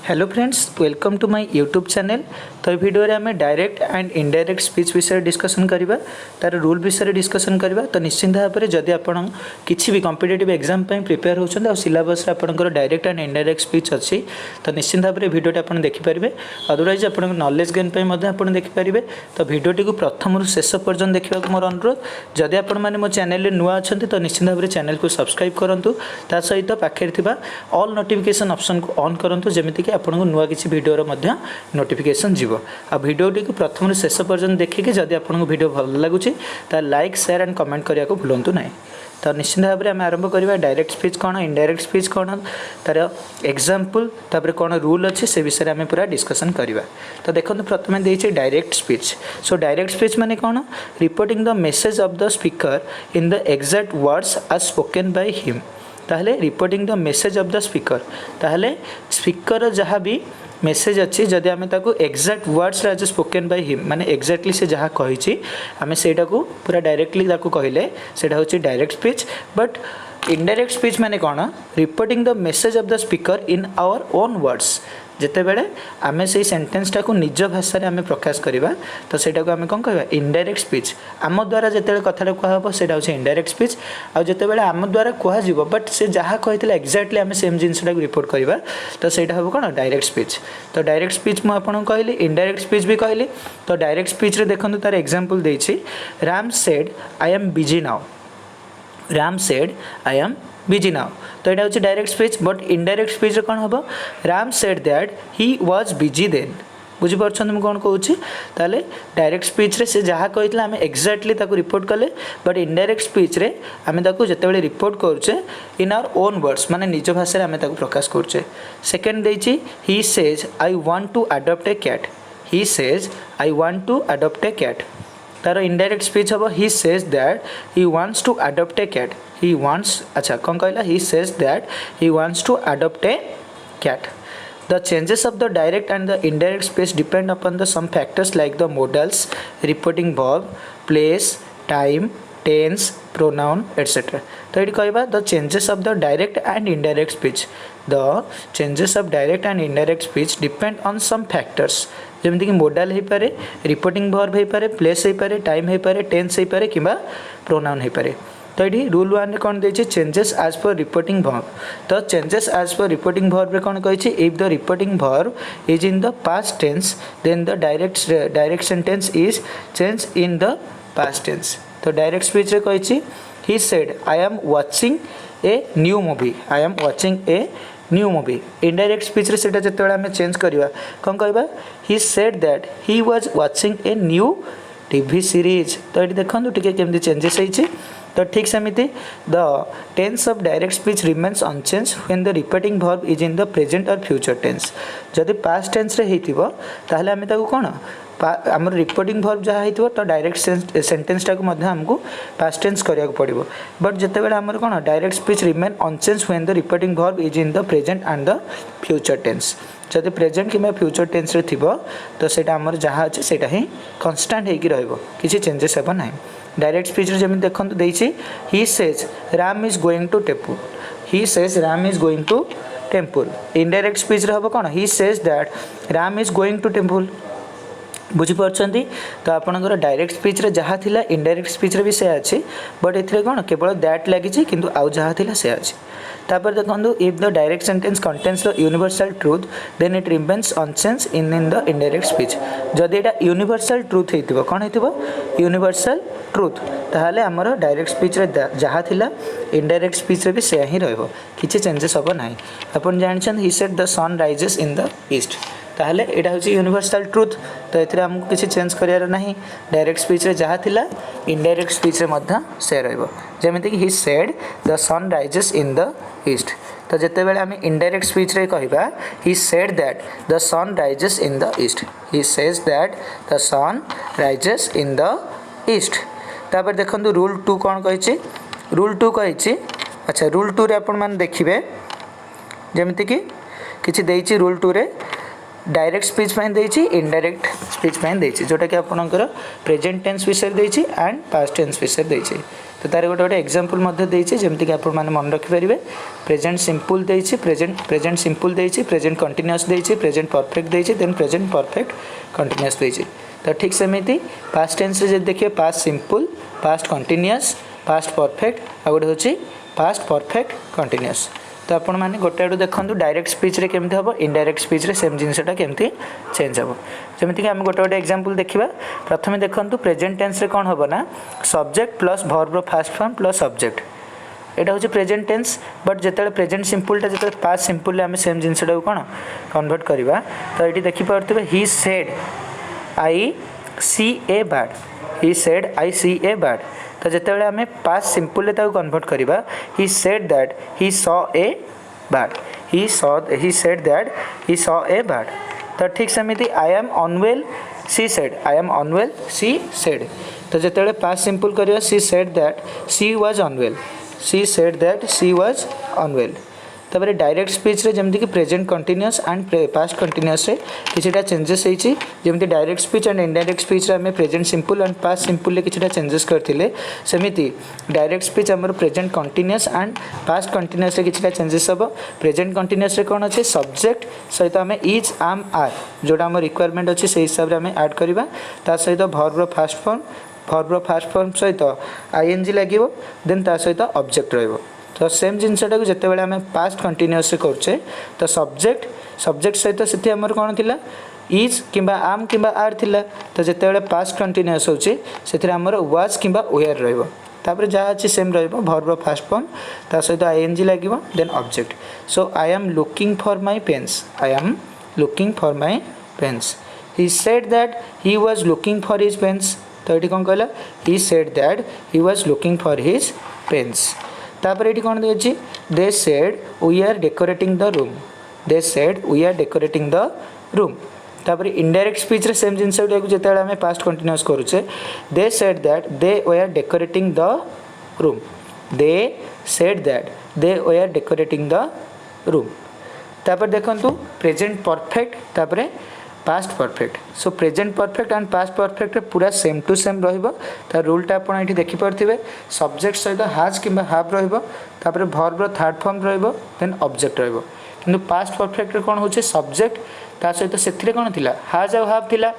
Hello friends, welcome to my YouTube channel. तो ये video रे हमें डायरेक्ट एंड इनडायरेक्ट स्पीच विषय डिस्कसन करबा, तार रूल विषय डिस्कसन करबा। तो निश्चिंत भाव में जदि आपण किसी भी कॉम्पिटिटिव एग्जाम पे प्रिपेयर होछन और सिलेबस रे आपनकर डायरेक्ट एंड इनडायरेक्ट स्पीच अच्छी, तो निश्चिंत भाव में वीडियो आपण देखि परिबे। अदरवाइज आपण नॉलेज गेन पे मध्य आपण देखि परिबे। तो वीडियो को प्रथम रु शेष पर्यंत देखा मोर अनुरोध। जदि आपण माने मो चैनल रे नुआ अछंती तो निश्चिंत भाव में चैनल को सब्सक्राइब करंतु। ता सहित पाखे थिबा ऑल नोटिफिकेशन ऑप्शन को ऑन करंतु, जेमिति कि आपको नुआ किसी वीडियो नोटिफिकेशन जीव। आ वीडियोटी को प्रथम शेष पर्यंत देखिए जदि आपको वीडियो भल लगुच तो लाइक शेयर एंड कमेंट करने को भूलु ना। तो निश्चित भाव में आम आरंभ करवा डायरेक्ट स्पीच कौन, इनडायरेक्ट स्पीच कौन, तार एग्जांपल तापर कौन रूल अच्छे से विषय में पूरा डिस्कसन करवा। तो देखो प्रथम देती direct speech. So direct speech माने कौन, reporting the message of the speaker in the exact words आज स्पोकन बाय हिम। ताहले reporting the message of the speaker, ताहले स्पीकर जहाँ भी मेसेज अच्छी जदि आम एक्जाक्ट वर्ड्स आज स्पोकन बाय हिम माने एक्जाक्टली से जहाँ कही आम से पूरा डायरेक्टली कहले सेटा होची direct speech. But indirect speech माने कौन, reporting the message of the speaker in our own words. जिते बेले आम से सेंटेंसटा को निज भाषा रे आम प्रकाश करवा तो सेटा को आम कौन कहवा, इनडायरेक्ट स्पीच। आम द्वारा जिते कथा कहब से इनडायरेक्ट स्पीच। आउ जिते बेले आम द्वारा कह बट से जहाँ कही एक्जाक्टली आम सेम जिनसा रिपोर्ट करवा तो सेटा हम कौन, डायरेक्ट स्पीच। तो डायरेक्ट स्पीच मुझे कहली, इनडायरेक्ट स्पीच भी कहली। तो डायरेक्ट स्पीच रे देखो तार एग्जांपल देछि, Ram said I am busy now. Ram said I am busy now. तो यहाँ हूँ direct speech. But indirect speech कौन हम, Ram said that he was busy then. बुझीपार मुझे कौन कहूँ, ताले डायरेक्ट स्पीच रे से जहाँ कही आम एक्जाक्टली रिपोर्ट कले। बट इनडायरेक्ट स्पीच रे आम जिते रिपोर्ट करुचे इन आवर ओन वर्ड्स माने निज भाषा आम प्रकाश करुचे। सेकेंड देछि, he says I want to adopt a cat. He says I want to adopt a cat. तार इनडायरेक्ट स्पीच हम, he says that he wants to adopt a cat. He wants, अच्छा कौन कहला, he says that he wants to adopt a cat. The changes of the direct and the indirect speech depend upon the some factors like the modals, reporting verb, place, time, tense, pronoun, etc. तो ये कहवा the changes of the direct and indirect speech. The changes of direct and indirect speech depend on some factors. जमीक मोडाल हो पारे, reporting verb हो पारे, place हो पारे, टाइम हो पारे, टेंस हो पारे कि प्रोनाउन हो पारे। तो ये रूल वन कौन देछि, changes as per reporting verb. तो changes as per reporting verb रे कौन कही, if the reporting verb is in the past tense then the direct sentence is change in the past tense. तो direct speech रे कही, he said I am watching a new movie. I am watching a new movie. Indirect speech रे सेटा जते आम change करवा कौन कहबा, he said that he was watching a new TV series. तो ये देखो टिके केमती चेंजेस होइछि। तो ठीक सेमिति the tense of direct speech remains unchange when the reporting verb is in the present और फ्यूचर टेंस। जदि पास्ट टेंस रे हेतिबो ताहले आमे ताको कोन, आमर रिपोर्टिंग वर्ब जहाँ हो तो डायरेक्ट सेंटेंस टाक आमको पास्ट टेंस करिया पड़ो। बट जिते बेले आमर कोन, direct speech remain unchange when the reporting verb is in the present and the future tense. जब प्रेजेंट कि फ्यूचर टेंस रे थिबो तो सेटा आमर जहाँ अच्छे सेटा ही कन्स्टांट होगी रहिबो, किसी चेंजेस हेबो नाही। डायरेक्ट स्पीच रे जमी देखंतु देछि, he says Ram is going to temple. He says Ram is going to temple. Indirect speech रे हबो कोन, he says that Ram is going to temple. बुझीपारछंती। तो आपणकर डायरेक्ट स्पीच रे जहाँ थिला इनडायरेक्ट स्पीच रे भी से अच्छी। बट एथिरे कोन केवल दैट लगी किंतु आउ जहाँ थिला से अच्छी। तापर देखो, if the direct sentence contains the universal truth then it remains unchange in the indirect speech. जदि एटा यूनिवर्सल ट्रूथ हेतिबो, कोन हेतिबो, यूनिवर्सल ट्रूथ, ताहले हमर डायरेक्ट स्पीच रे जहाँ थिला इनडायरेक्ट स्पीच रे भी से ही रहइबो, किछि चेंजेस हबो नाही। अपन जानछन, he said the sun rises in the east. ताहले एटा होची यूनिवर्सल ट्रूथ। तो एथिरे हमको किसी चेंज करियार नाही। डायरेक्ट स्पीच रे जहाँ थिला इनडायरेक्ट स्पीच रे मध्य से रहइबो। जेमिति कि he said the sun rises in the east. तो जिते बेले आम इनडायरेक्ट स्पीच रे कहबा, he said that the sun rises in the east. He says that the sun rises in the east. तापर देखंतु रूल 2 कौन कहिछि, रूल 2 कहिछि। अच्छा रूल 2 रे आपण मान देखिबे, जेमिति कि किछि देइछि रूल 2 रे, डायरेक्ट स्पीच देछि इनडायरेक्ट स्पीच देछि जोटा कि आपनकर प्रेजेंट टेंस विषय देछि एंड पास्ट टेंस विषय देछि। तो तार गोटे गोटे एग्जांपल मध्य देछि जेमति कि आपण माने मन रखि परिबे। प्रेजेंट सिंपल देछि, प्रेजेंट सिंपल देछि, प्रेजेंट कंटीन्यूअस देछि, प्रेजेंट परफेक्ट देछि, देन प्रेजेंट परफेक्ट कंटीन्यूअस देछि। तो ठीक सेमिति पास्ट टेंस रे जे देखिए past simple, past continuous, past perfect आ गोटे होछि पास्ट परफेक्ट कंटीन्यूअस। तो आपण माने गोटे आडू देखंतु डायरेक्ट स्पीच रे केमति हबो, इनडायरेक्ट स्पीच रे सेम जिंसटा केमति चेंज हबो। जेमति कि हम गोटे गोटे एग्जांपल देखिबा। प्रथमे देखंतु प्रेजेंट टेंस रे कोन हबो ना subject plus verb fast form plus subject. एटा होछि प्रेजेंट टेंस, बट जेतेले प्रेजेंट सिंपल टा जेतेले पास्ट सिंपल रे हम सेम जिंसटा को कोन कन्वर्ट करबा। तो एटी देखि परतबे he said I see a bad, he said I see a bad. तो जितेबाला आम पास्ट सिंपल कन्वर्ट करवा he said that he saw a bad, he said that he saw a bad. तो ठीक सेमिति I am unwell she said, I am unwell she said. तो जितेबाला past simple करवा she said that she was unwell, she said that she was unwell. तब direct speech रे जमती कि present continuous and past continuous रे किछटा changes होईची। जमती direct speech and indirect speech रे हमें present simple and past simple रे किछटा चेंजेस करथिले, सेमिति डायरेक्ट स्पीच हमर present continuous and past continuous रे किछटा चेंजेस हबो। प्रेजेंट कंटीन्यूअस रे कोन अछि सब्जेक्ट सहित हमें इज आम आर जोटा हमर रिक्वायरमेंट अछि से हिसाब रे हमें ऐड करबा। ता सहित वर्ब फास्ट फॉर्म सहित आईएनजी लागिवो, देन ता सहित ऑब्जेक्ट रहइबो। तो सेम जिनसटा को जिते आम पास्ट कंटीन्यूअस करुचे तो सब्जेक्ट सहित से आमर कौन थी इज किंबा आम किंबा आर थिला। तो जिते पास्ट कंटीन्यूअस होची से आमर वाज किंबा वेयर रहिबो। तापर जहाँ अच्छी सेम रहिबो वर्ब फास्ट फॉर्म ता सहित आईएनजी लागिवो, then object. So I am looking for my pens, I am looking for my pens. He said that he was looking for his pens. तो ये कौन कहला he said that he was looking for his pens. तापर ये कौन देखिए they said we are decorating the room, they said we are decorating the room. तापर indirect speech रे सेम जिनस जिते आम पास्ट कंटीन्यूअस करुचे they said that they we are decorating the room, they said that they we are decorating the room. तापर देखंतु present perfect तापर past perfect. So present perfect and past perfect पूरा same to same रहिबो। ता रूलटा आपण एठी देखि परथिबे subject सहित हाज किंबा हाव रहिबो, तापर वर्ब थर्ड फॉर्म रहिबो, देन ऑब्जेक्ट रहिबो। किंतु पास्ट परफेक्ट रे कोन होचे सब्जेक्ट ता सहित सेथिरे कोन थिला हाज और हाव थिला।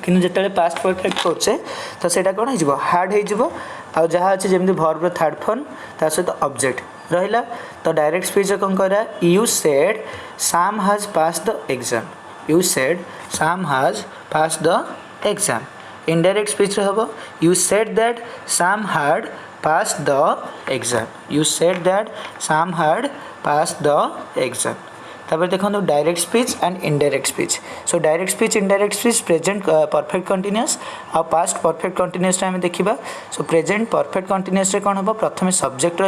किंतु जेतेले पास्ट परफेक्ट करछे तो सेटा कोन हिजबो हार्ड हिजबो। आ जहाँ अच्छे जमी वर्ब थर्ड फॉर्म ता सहित ऑब्जेक्ट रहिला। तो डायरेक्ट स्पीच रे कोन करा you said Sam has pass the exam, you said Sam has passed the exam. Indirect speech रे हबो you said that Sam had passed the exam, you said that Sam had passed the exam। तापर देखो direct speech and indirect speech. So direct speech indirect speech present perfect continuous आ past perfect continuous आम देखा। सो present perfect continuous कौन हम प्रथम subject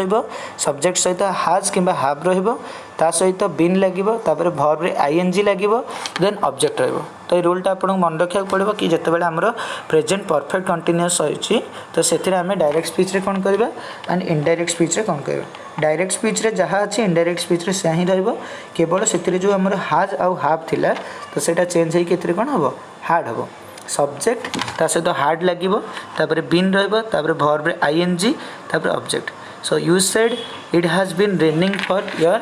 subject सहित हाज किंबा हाव ता सहित बीन लगे, वर्ब रे आईएनजी लगे, देन ऑब्जेक्ट रहिबो। तो ये रूलटा आपको मन रखा पड़ो कि जितेबाला आमर प्रेजेंट परफेक्ट कंटीन्यूअस होइछि तो से आम डायरेक्ट स्पीच रे कौन करबा एंड इनडायरेक्ट स्पीच रे कौन करबा। डायरेक्ट स्पीच रे जहाँ अच्छे इनडायरेक्ट स्पीच रे से ही रहिबो, केवल से जो आमर हाज आउ हाव थिला तो सेटा चेंज होई केतरे कोन हबो हार्ड हबो। सब्जेक्ट ता सहित हार्ड लागिवो, तापर बीन रहिबो, तापर वर्ब रे आईएनजी, तापर object. So you said it has been raining for your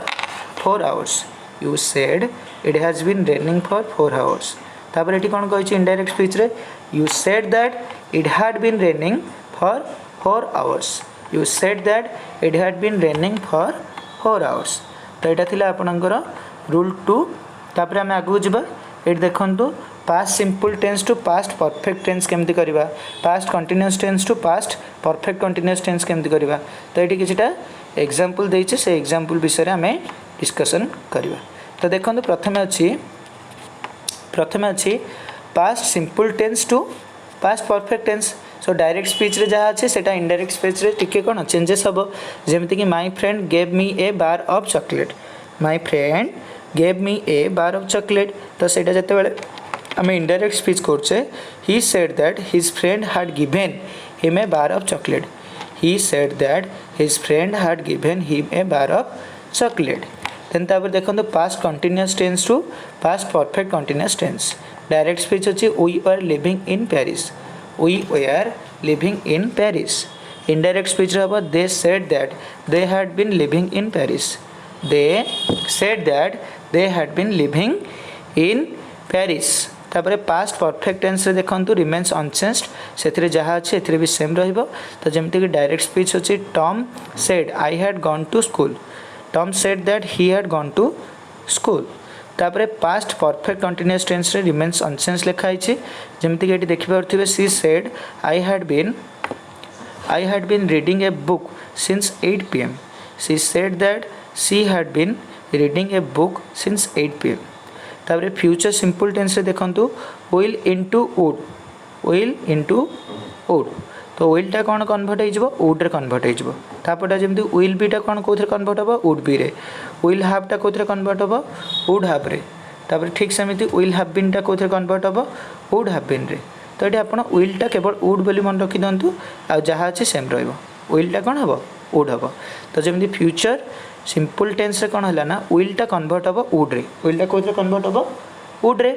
4 hours, you said it has been raining for 4 hours। तापर एटी कौन कही इनडायरेक्ट स्पीच रे you said that it had been raining for 4 hours, you said that it had been raining for 4 hours। तो यहाँ थिला आपणकर rule 2। तापर आम आगू जावा ये देखंतु past simple tense to past perfect tense केमती करबा, past continuous tense to past perfect continuous tense केमती करबा। तो ये किछटा एग्जांपल देइछे से एग्जांपल विषय रे हमें डिस्कशन करबा। तो देखंतु प्रथमे अछि past simple tense to past perfect tense. So direct speech रे जहाँ अच्छे सेटा इनडायरेक्ट स्पीच रे टिके कोन चेंजेस हबो। जेमति कि my friend gave me A bar of chocolate, my friend gave me A bar of chocolate. तो सेटा जते बेले आम इनडायरेक्ट स्पीच करछे ही said that his friend had given him a bar of chocolate, he said that his friend had given him a bar of chocolate। Then तापर देखो past continuous tense to past perfect continuous tense direct speech अच्छी we are living in Paris we are living in Paris indirect speech हम they said that they had been living in Paris they said that they had been living in Paris तापर past perfect tense रे देखंतु remains unchanged से जहाँ अच्छे एथिरे भी same रहिबो तो जमती कि डायरेक्ट स्पीच अच्छी Tom said I had gone to school Tom said that he had gone to school तापर पास्ट परफेक्ट कंटिन्यूअस टेंस रे रिमेन्स अनचेंज्ड लिखाई जमती कि देखि पारथिबे she said I had been reading a book since 8 pm she said that she had been reading a book since 8 pm तापर future simple tense रे देखंतु विल इनटू वुड तो विल टा कौन कन्वर्ट हो वुड रे कन्वर्ट हो तापटा जमी विल बीटा कौन कौन कन्वर्ट हम वुड बी रे विल हाव टा कौन कन्वर्ट हम वुड हाव रे तापर ठीक सेमती विल हाव बीन टा कौन कन्वर्ट हम वुड हाव बीन रे तो ये आप विल टा केवल वुड बोली मन रखी दिंतु आ जहाँ अच्छे सेम रिल टा कौन हम वुड हम तो जमी फ्यूचर सिंपल टेंस रे कौन है ना विल टा कन्वर्ट हम वुड रे विल टा कौन कन्वर्ट हम वुड रे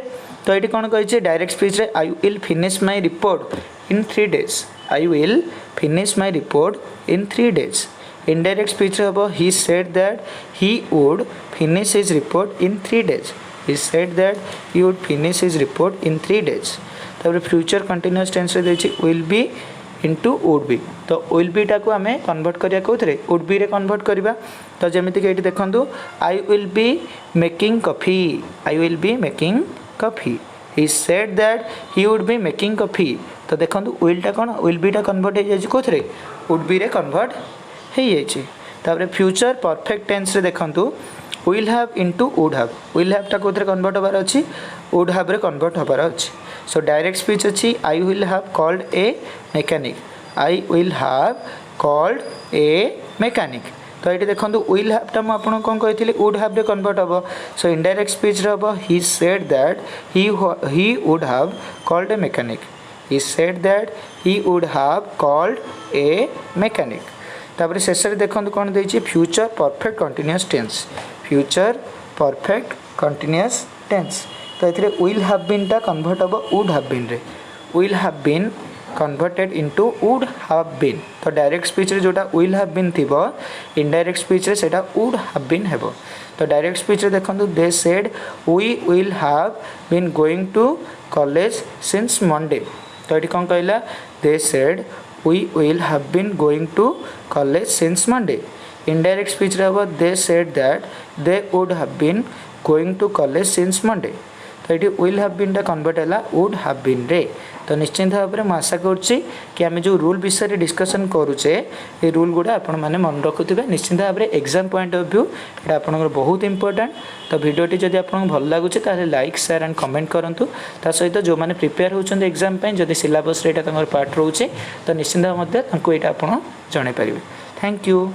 तो ये कौन कही डायरेक्ट स्पीच रे I will finish my report in 3 days I will finish my report in 3 days indirect speech रे हम he said that he would finish his report in 3 days he said that he would finish his report in 3 days तापर future continuous tense रे देछि will be into would be तो will be टाक आम convert करिया कोथरे would be रे convert करवा तो जमीती कि देखु I will be making coffee I will be making coffee he said that he would be making coffee तो देखो विल टा कौन विल बी टा कन्वर्ट हो जाए कोथरे वुड बी रे कन्वर्ट हो जाए फ्यूचर परफेक्ट टेंस रे देखु will have into would have टा कोथरे कन्वर्ट होबार अच्छी वुड हैव रे कन्वर्ट होबार अच्छी सो डायरेक्ट स्पीच अच्छी I will have called a mechanic I will have called a mechanic तो ये देखो विल हैव टा मुझे कौन कही वुड हैव रे कन्वर्ट हम सो इनडायरेक्ट स्पीच हम he said that he would have called a mechanic he said that he would have called a mechanic तापर शेष देखो कौन देछि future perfect continuous tense future perfect continuous tense तो ये विल हैव बीन टा convert हम वुड हैव बीन रे will have been converted into would have been तो डायरेक्ट स्पीच रे जोटा विल हैव बीन थिबो इनडायरेक्ट स्पीच रे सेटा वुड हैव बीन हेबो तो डायरेक्ट स्पीच रे देखंतु they said we will have been going to college since Monday तो ये कौन कहला they said we will have been going to college since Monday indirect speech रे हम they said that they would have been going to college since Monday तो ये will have been टा convert है वुड हैव बीन रे तो निश्चिंत भाव में आशा करुच्ची कि आम जो रूल विषय डिस्कसन करुचे ये रूल गुड़ा आपण मैंने मन रखुवे निश्चिंत भाव में एग्जाम पॉइंट ऑफ व्यू ये आपंकर बहुत इंपोर्टेंट तो भिडियोटी जब आपको भल लगुच लाइक शेयर एंड कमेंट करूँ ता सहित जो मैंने प्रिपेयर होती एग्जाम जब सिलेबस पार्ट रोचे तो निश्चिंत भाव में आपड़ जन पारे थैंक यू।